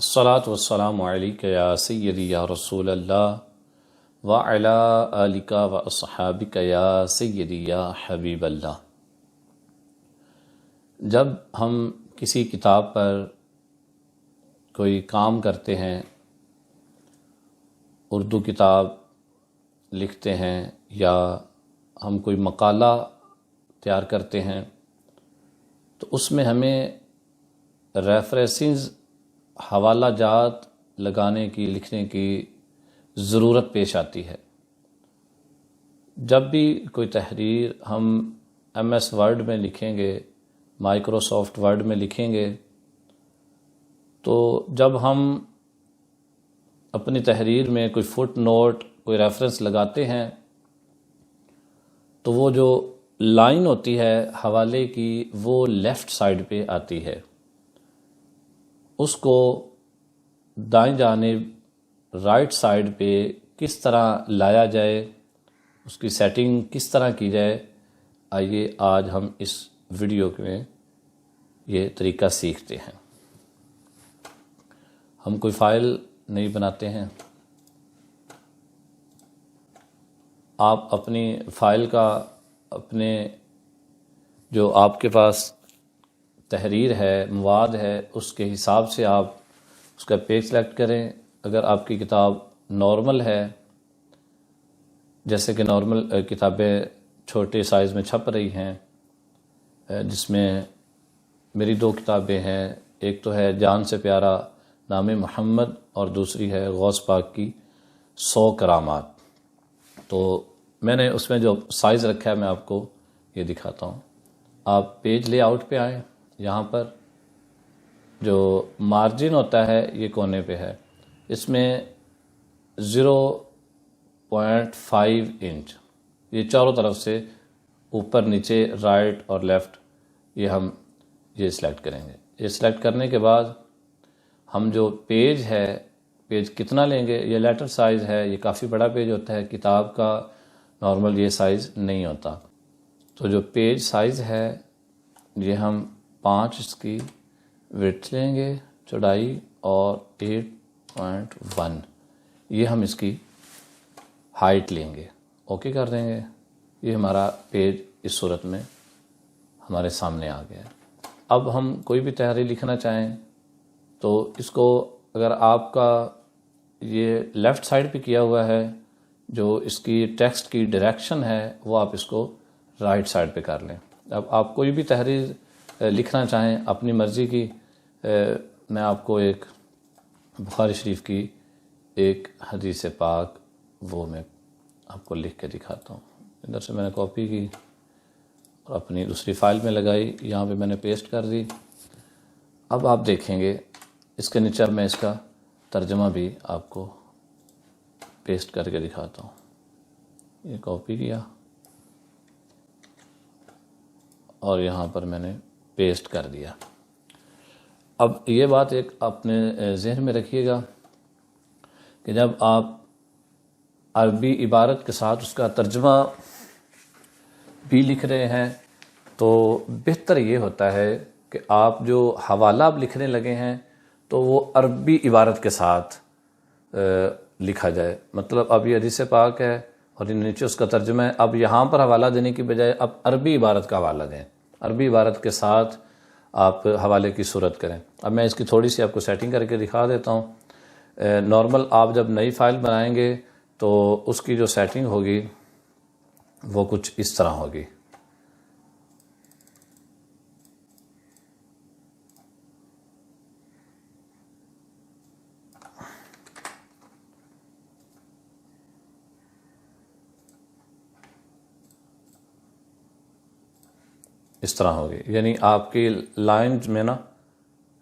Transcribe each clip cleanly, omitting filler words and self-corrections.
الصلاۃ والسلام علیک یا سیدی یا رسول اللہ وعلی آلک و اصحابک یا سیدی یا حبیب اللہ۔ جب ہم کسی کتاب پر کوئی کام کرتے ہیں، اردو کتاب لکھتے ہیں یا ہم کوئی مقالہ تیار کرتے ہیں، تو اس میں ہمیں ریفرنسز حوالہ جات لگانے کی، لکھنے کی ضرورت پیش آتی ہے۔ جب بھی کوئی تحریر ہم ایم ایس ورڈ میں لکھیں گے، مائکروسافٹ ورڈ میں لکھیں گے، تو جب ہم اپنی تحریر میں کوئی فٹ نوٹ، کوئی ریفرنس لگاتے ہیں، تو وہ جو لائن ہوتی ہے حوالے کی وہ لیفٹ سائڈ پہ آتی ہے۔ اس کو دائیں جانب رائٹ سائڈ پہ کس طرح لایا جائے، اس کی سیٹنگ کس طرح کی جائے، آئیے آج ہم اس ویڈیو میں یہ طریقہ سیکھتے ہیں۔ ہم کوئی فائل نہیں بناتے ہیں، آپ اپنی فائل کا، اپنے جو آپ کے پاس تحریر ہے، مواد ہے، اس کے حساب سے آپ اس کا پیج سلیکٹ کریں۔ اگر آپ کی کتاب نارمل ہے، جیسے کہ نارمل کتابیں چھوٹے سائز میں چھپ رہی ہیں، جس میں میری دو کتابیں ہیں، ایک تو ہے جان سے پیارا نام محمد اور دوسری ہے غوث پاک کی 100 کرامات۔ تو میں نے اس میں جو سائز رکھا ہے میں آپ کو یہ دکھاتا ہوں۔ آپ پیج لے آؤٹ پہ آئیں، یہاں پر جو مارجن ہوتا ہے یہ کونے پہ ہے، اس میں 0.5 انچ، یہ چاروں طرف سے اوپر نیچے رائٹ اور لیفٹ ہم یہ سلیکٹ کریں گے۔ یہ سلیکٹ کرنے کے بعد ہم جو پیج ہے، پیج کتنا لیں گے، یہ لیٹر سائز ہے، یہ کافی بڑا پیج ہوتا ہے، کتاب کا نارمل یہ سائز نہیں ہوتا۔ تو جو پیج سائز ہے یہ ہم 5 اس کی وڈتھ لیں گے، چوڑائی، اور 8.1 یہ ہم اس کی ہائٹ لیں گے، اوکے کر دیں گے۔ یہ ہمارا پیج اس صورت میں ہمارے سامنے آ گیا ہے۔ اب ہم کوئی بھی تحریر لکھنا چاہیں تو اس کو، اگر آپ کا یہ لیفٹ سائڈ پہ کیا ہوا ہے، جو اس کی ٹیکسٹ کی ڈائریکشن ہے وہ آپ اس کو رائٹ سائڈ پہ کر لیں۔ اب آپ کوئی بھی تحریر لکھنا چاہیں اپنی مرضی کی، میں آپ کو ایک بخاری شریف کی ایک حدیث پاک وہ میں آپ کو لکھ کے دکھاتا ہوں۔ ادھر سے میں نے کاپی کی اور اپنی دوسری فائل میں لگائی، یہاں پہ میں نے پیسٹ کر دی۔ اب آپ دیکھیں گے اس کے نیچے میں اس کا ترجمہ بھی آپ کو پیسٹ کر کے دکھاتا ہوں۔ یہ کاپی کیا اور یہاں پر میں نے پیسٹ کر دیا۔ اب یہ بات ایک اپنے ذہن میں رکھیے گا کہ جب آپ عربی عبارت کے ساتھ اس کا ترجمہ بھی لکھ رہے ہیں تو بہتر یہ ہوتا ہے کہ آپ جو حوالہ اب لکھنے لگے ہیں تو وہ عربی عبارت کے ساتھ لکھا جائے۔ مطلب اب یہ حدیث پاک ہے اور نیچے اس کا ترجمہ ہے، اب یہاں پر حوالہ دینے کی بجائے اب عربی عبارت کا حوالہ دیں، عربی عبارت کے ساتھ آپ حوالے کی صورت کریں۔ اب میں اس کی تھوڑی سی آپ کو سیٹنگ کر کے دکھا دیتا ہوں۔ نارمل آپ جب نئی فائل بنائیں گے تو اس کی جو سیٹنگ ہوگی وہ کچھ اس طرح ہوگی۔ اس طرح ہوگی، یعنی آپ کی لائنز میں نا،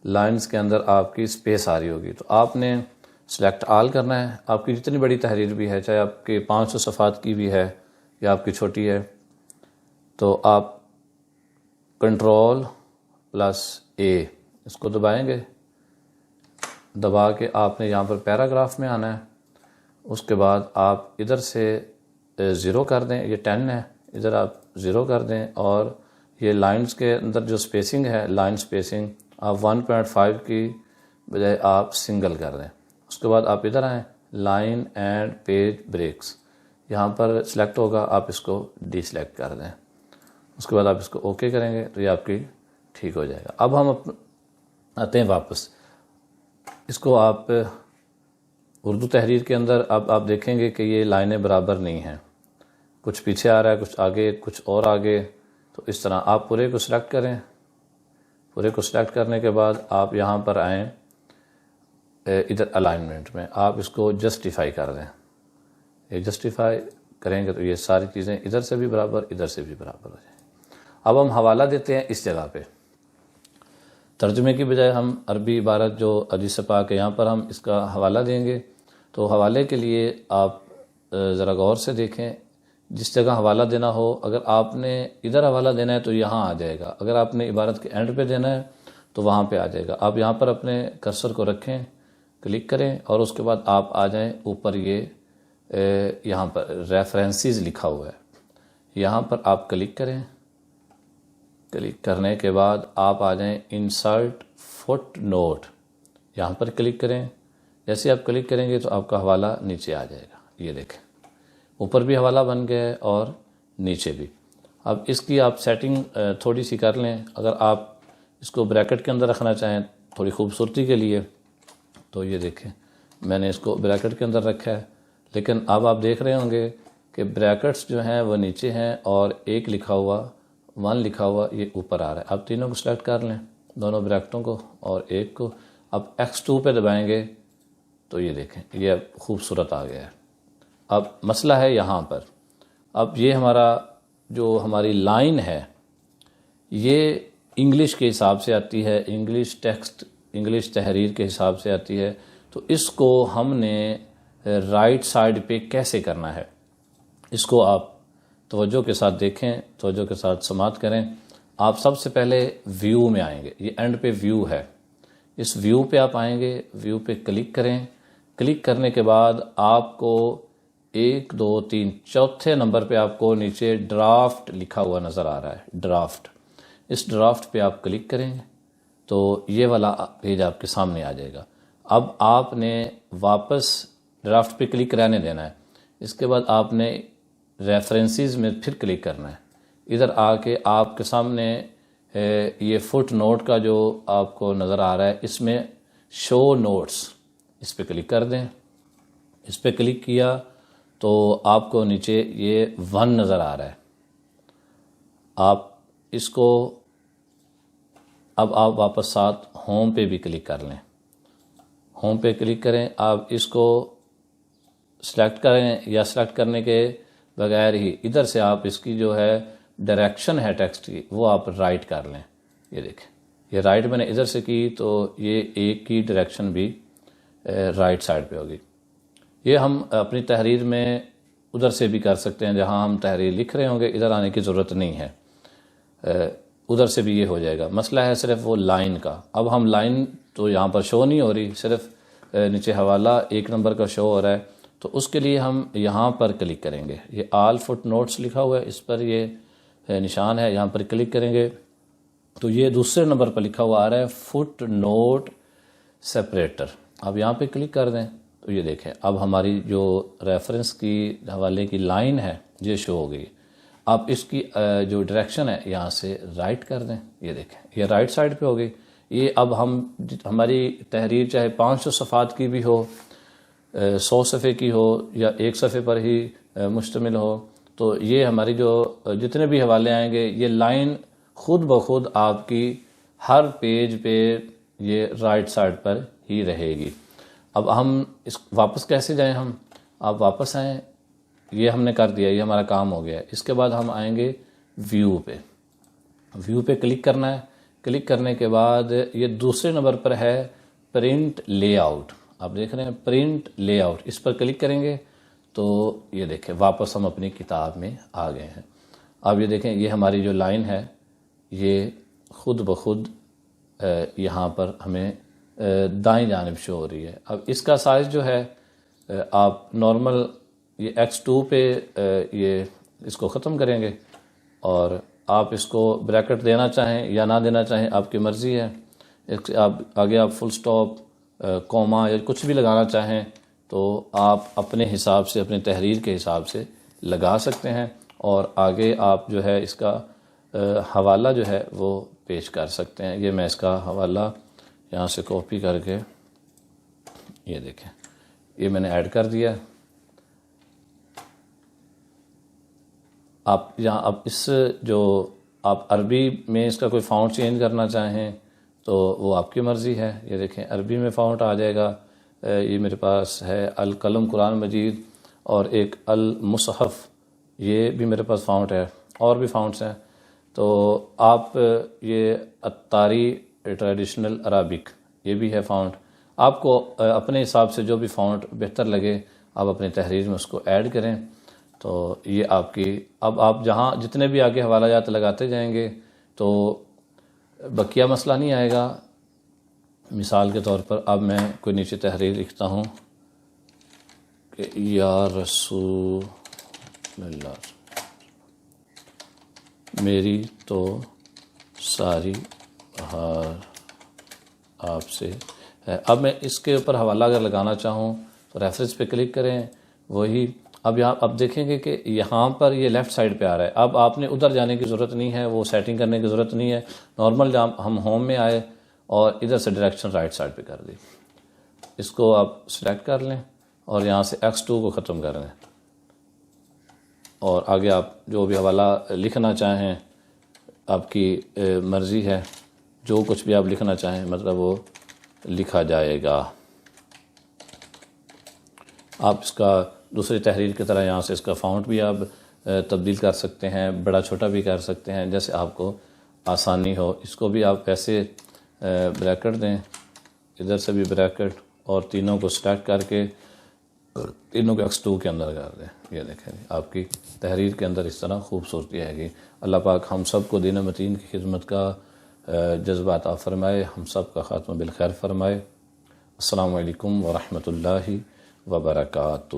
لائنز کے اندر آپ کی سپیس آ رہی ہوگی۔ تو آپ نے سلیکٹ آل کرنا ہے۔ آپ کی جتنی بڑی تحریر بھی ہے، چاہے آپ کے 500 صفحات کی بھی ہے یا آپ کی چھوٹی ہے، تو آپ Ctrl+A اس کو دبائیں گے۔ دبا کے آپ نے یہاں پر پیراگراف میں آنا ہے، اس کے بعد آپ ادھر سے 0 کر دیں، یہ 10 ہے، ادھر آپ 0 کر دیں، اور یہ لائنز کے اندر جو سپیسنگ ہے، لائن سپیسنگ آپ 1.5 کی بجائے آپ سنگل کر دیں. اس کے بعد آپ ادھر آئیں, لائن اینڈ پیج بریکس, یہاں پر سلیکٹ ہوگا, آپ اس کو ڈی سلیکٹ کر دیں. اس کے بعد آپ اس کو اوکے کریں گے تو یہ آپ کی ٹھیک ہو جائے گا. اب ہم آتے ہیں واپس. اس کو آپ اردو تحریر کے اندر اب آپ دیکھیں گے کہ یہ لائنیں برابر نہیں ہیں, کچھ پیچھے آ رہا ہے, کچھ آگے, کچھ اور آگے. تو اس طرح آپ پورے کو سلیکٹ کریں. پورے کو سلیکٹ کرنے کے بعد آپ یہاں پر آئیں, ادھر الائنمنٹ میں آپ اس کو جسٹیفائی کر دیں. یہ جسٹیفائی کریں گے تو یہ ساری چیزیں ادھر سے بھی برابر, ادھر سے بھی برابر ہو جائیں. اب ہم حوالہ دیتے ہیں اس جگہ پہ. ترجمے کی بجائے ہم عربی عبارت جو حدیث پاک ہے یہاں پر ہم اس کا حوالہ دیں گے. تو حوالے کے لیے آپ ذرا غور سے دیکھیں, جس جگہ حوالہ دینا ہو, اگر آپ نے ادھر حوالہ دینا ہے تو یہاں آ جائے گا, اگر آپ نے عبارت کے اینڈ پہ دینا ہے تو وہاں پہ آ جائے گا. آپ یہاں پر اپنے کرسر کو رکھیں, کلک کریں اور اس کے بعد آپ آ جائیں اوپر. یہ یہاں پر ریفرنسز لکھا ہوا ہے, یہاں پر آپ کلک کریں. کلک کرنے کے بعد آپ آ جائیں انسرٹ فٹ نوٹ, یہاں پر کلک کریں. جیسے آپ کلک کریں گے تو آپ کا حوالہ نیچے آ جائے گا. یہ دیکھیں اوپر بھی حوالہ بن گیا ہے اور نیچے بھی. اب اس کی آپ سیٹنگ تھوڑی سی کر لیں. اگر آپ اس کو بریکٹ کے اندر رکھنا چاہیں تھوڑی خوبصورتی کے لیے تو یہ دیکھیں میں نے اس کو بریکٹ کے اندر رکھا ہے, لیکن اب آپ دیکھ رہے ہوں گے کہ بریکٹس جو ہیں وہ نیچے ہیں اور ایک لکھا ہوا 1 لکھا ہوا یہ اوپر آ رہا ہے. آپ تینوں کو سلیکٹ کر لیں, دونوں بریکٹوں کو اور ایک کو. اب X2 پہ دبائیں گے تو یہ دیکھیں یہ خوبصورت آ گیا ہے. اب مسئلہ ہے یہاں پر, اب یہ ہماری لائن ہے یہ انگلش کے حساب سے آتی ہے, انگلش ٹیکسٹ, انگلش تحریر کے حساب سے آتی ہے. تو اس کو ہم نے رائٹ سائڈ پہ کیسے کرنا ہے, اس کو آپ توجہ کے ساتھ دیکھیں, توجہ کے ساتھ سماعت کریں. آپ سب سے پہلے ویو میں آئیں گے, یہ اینڈ پہ ویو ہے, اس ویو پہ آپ آئیں گے, ویو پہ کلک کریں. کلک کرنے کے بعد آپ کو 1 2 3 چوتھے نمبر پہ آپ کو نیچے ڈرافٹ لکھا ہوا نظر آ رہا ہے, ڈرافٹ. اس ڈرافٹ پہ آپ کلک کریں تو یہ والا پیج آپ کے سامنے آ جائے گا. اب آپ نے واپس ڈرافٹ پہ کلک رہنے دینا ہے. اس کے بعد آپ نے ریفرنسز میں پھر کلک کرنا ہے. ادھر آ کے آپ کے سامنے یہ فٹ نوٹ کا جو آپ کو نظر آ رہا ہے اس میں شو نوٹس, اس پہ کلک کر دیں. اس پہ کلک کیا تو آپ کو نیچے یہ 1 نظر آ رہا ہے. آپ اس کو اب آپ واپس ساتھ ہوم پہ بھی کلک کر لیں. ہوم پہ کلک کریں, آپ اس کو سلیکٹ کریں یا سلیکٹ کرنے کے بغیر ہی ادھر سے آپ اس کی جو ہے ڈائریکشن ہے ٹیکسٹ کی وہ آپ رائٹ کر لیں. یہ دیکھیں یہ رائٹ میں نے ادھر سے کی تو یہ ایک کی ڈائریکشن بھی رائٹ سائڈ پہ ہوگی. یہ ہم اپنی تحریر میں ادھر سے بھی کر سکتے ہیں, جہاں ہم تحریر لکھ رہے ہوں گے ادھر آنے کی ضرورت نہیں ہے, ادھر سے بھی یہ ہو جائے گا. مسئلہ ہے صرف وہ لائن کا. اب ہم لائن تو یہاں پر شو نہیں ہو رہی, صرف نیچے حوالہ 1 نمبر کا شو ہو رہا ہے. تو اس کے لیے ہم یہاں پر کلک کریں گے. یہ آل فٹ نوٹس لکھا ہوا ہے, اس پر یہ نشان ہے, یہاں پر کلک کریں گے تو یہ دوسرے نمبر پر لکھا ہوا آ رہا ہے فٹ نوٹ سپریٹر. اب یہاں پہ کلک کر دیں تو یہ دیکھیں اب ہماری جو ریفرنس کی حوالے کی لائن ہے یہ شو ہو گئی. آپ اس کی جو ڈائریکشن ہے یہاں سے رائٹ کر دیں. یہ دیکھیں یہ رائٹ سائڈ پہ ہو گئی. یہ اب ہماری تحریر چاہے 500 صفحات کی بھی ہو, 100 صفحے کی ہو یا 1 صفحے پر ہی مشتمل ہو, تو یہ ہماری جو جتنے بھی حوالے آئیں گے یہ لائن خود بخود آپ کی ہر پیج پہ یہ رائٹ سائڈ پر ہی رہے گی. اب ہم اس واپس کیسے جائیں, آپ واپس آئیں, یہ ہم نے کر دیا, یہ ہمارا کام ہو گیا ہے. اس کے بعد ہم آئیں گے ویو پہ. ویو پہ کلک کرنا ہے. کلک کرنے کے بعد یہ دوسرے نمبر پر ہے پرنٹ لے آؤٹ. آپ دیکھ رہے ہیں پرنٹ لے آؤٹ, اس پر کلک کریں گے تو یہ دیکھیں واپس ہم اپنی کتاب میں آ گئے ہیں. اب یہ دیکھیں یہ ہماری جو لائن ہے یہ خود بخود یہاں پر ہمیں دائیں جانب شو ہو رہی ہے. اب اس کا سائز جو ہے آپ نارمل یہ X2 پہ یہ اس کو ختم کریں گے اور آپ اس کو بریکٹ دینا چاہیں یا نہ دینا چاہیں آپ کی مرضی ہے. آپ آگے آپ فل سٹاپ کوما یا کچھ بھی لگانا چاہیں تو آپ اپنے حساب سے، اپنے تحریر کے حساب سے لگا سکتے ہیں، اور آگے آپ جو ہے اس کا حوالہ جو ہے وہ پیش کر سکتے ہیں۔ یہ میں اس کا حوالہ یہاں سے کاپی کر کے یہ دیکھیں، یہ میں نے ایڈ کر دیا۔ آپ یہاں اب اس جو آپ عربی میں اس کا کوئی فونٹ چینج کرنا چاہیں تو وہ آپ کی مرضی ہے۔ یہ دیکھیں عربی میں فونٹ آ جائے گا، یہ میرے پاس ہے القلم قرآن مجید، اور ایک المصحف، یہ بھی میرے پاس فونٹ ہے، اور بھی فونٹس ہیں۔ تو آپ یہ الطاری ٹریڈیشنل عربک، یہ بھی ہے فونٹ۔ آپ کو اپنے حساب سے جو بھی فونٹ بہتر لگے آپ اپنی تحریر میں اس کو ایڈ کریں۔ تو یہ آپ کی، اب آپ جہاں جتنے بھی آگے حوالہ جات لگاتے جائیں گے تو بقیہ مسئلہ نہیں آئے گا۔ مثال کے طور پر اب میں کوئی نیچے تحریر لکھتا ہوں کہ یا رسول اللہ، میری تو ساری بہار آپ سے ہے۔ اب میں اس کے اوپر حوالہ اگر لگانا چاہوں تو ریفرنس پہ کلک کریں، وہی اب یہاں اب دیکھیں گے کہ یہاں پر یہ لیفٹ سائڈ پہ آ رہا ہے۔ اب آپ نے ادھر جانے کی ضرورت نہیں ہے، وہ سیٹنگ کرنے کی ضرورت نہیں ہے۔ نارمل جب ہم ہوم میں آئے اور ادھر سے ڈائریکشن رائٹ سائڈ پہ کر دی، اس کو آپ سلیکٹ کر لیں اور یہاں سے X2 کو ختم کر لیں، اور آگے آپ جو بھی حوالہ لکھنا چاہیں آپ کی مرضی ہے، جو کچھ بھی آپ لکھنا چاہیں مطلب وہ لکھا جائے گا۔ آپ اس کا دوسری تحریر کی طرح یہاں سے اس کا فونٹ بھی آپ تبدیل کر سکتے ہیں، بڑا چھوٹا بھی کر سکتے ہیں، جیسے آپ کو آسانی ہو۔ اس کو بھی آپ ایسے بریکٹ دیں، ادھر سے بھی بریکٹ، اور تینوں کو سلیکٹ کر کے تینوں کو X2 کے اندر کر دیں۔ یہ دیکھیں آپ کی تحریر کے اندر اس طرح خوبصورتی آئے گی۔ اللہ پاک ہم سب کو دین متین کی خدمت کا جذبہ عطا فرمائے، ہم سب کا خاتمہ بالخیر فرمائے۔ السلام علیکم ورحمۃ اللہ وبرکاتہ۔